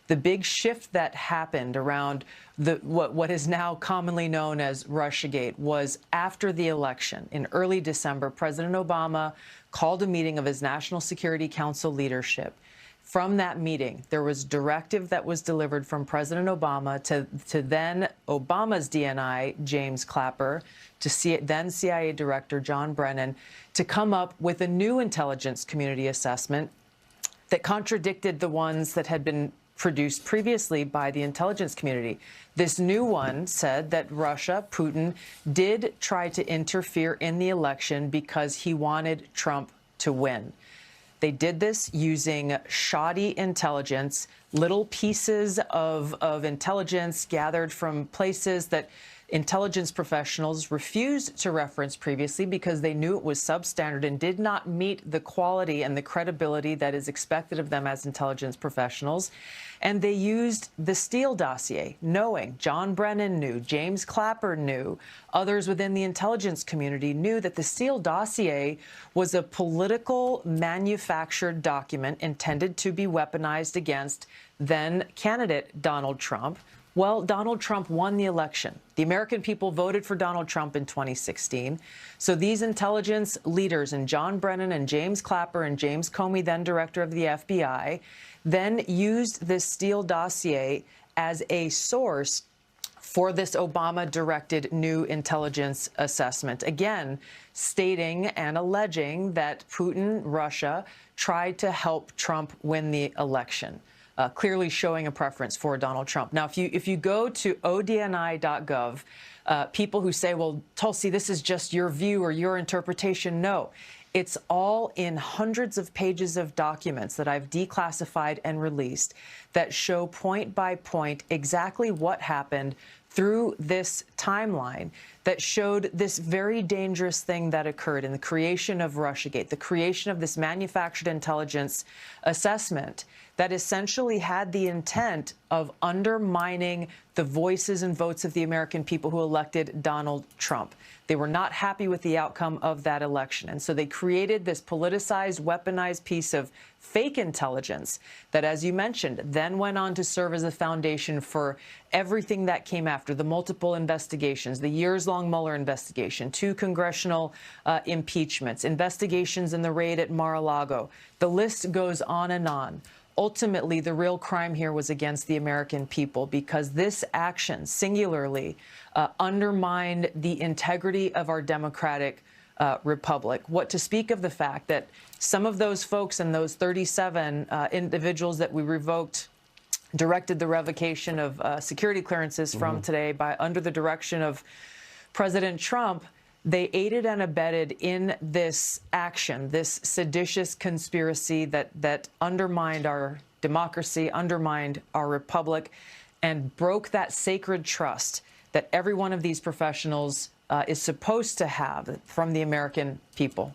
the big shift that happened around what is now commonly known as Russiagate was after the election. In early December, President Obama called a meeting of his National Security Council leadership. From that meeting, there was directive that was delivered from President Obama to then Obama's DNI James Clapper, to then CIA Director John Brennan, to come up with a new intelligence community assessment that contradicted the ones that had been produced previously by the intelligence community. This new one said that Russia, Putin, did try to interfere in the election because he wanted Trump to win. They did this using shoddy intelligence, little pieces of intelligence gathered from places that intelligence professionals refused to reference previously because they knew it was substandard and did not meet the quality and the credibility that is expected of them as intelligence professionals. And they used the Steele dossier, knowing John Brennan knew, James Clapper knew, others within the intelligence community knew that the Steele dossier was a political manufactured document intended to be weaponized against then candidate Donald Trump. Well, Donald Trump won the election. The American people voted for Donald Trump in 2016. So these intelligence leaders, and John Brennan and James Clapper and James Comey, then director of the FBI, then used this Steele dossier as a source for this Obama-directed new intelligence assessment. Again, stating and alleging that Putin, Russia, tried to help Trump win the election. Clearly showing a preference for Donald Trump. Now, if you go to ODNI.gov, people who say, well, Tulsi, this is just your view or your interpretation, no. It's all in hundreds of pages of documents that I've declassified and released that show point by point exactly what happened through this timeline that showed this very dangerous thing that occurred in the creation of Russiagate, the creation of this manufactured intelligence assessment that essentially had the intent of undermining the voices and votes of the American people who elected Donald Trump. They were not happy with the outcome of that election. And so they created this politicized, weaponized piece of fake intelligence that, as you mentioned, then went on to serve as a foundation for everything that came after, the multiple investigations, the years-long Mueller investigation, 2 congressional impeachments, investigations in the raid at Mar-a-Lago. The list goes on and on. Ultimately, the real crime here was against the American people because this action singularly undermined the integrity of our democratic republic. What to speak of the fact that some of those folks and those 37 individuals that we revoked, directed the revocation of security clearances from today under the direction of President Trump, they aided and abetted in this action, this seditious conspiracy that undermined our democracy, undermined our republic, and broke that sacred trust that every one of these professionals is supposed to have from the American people.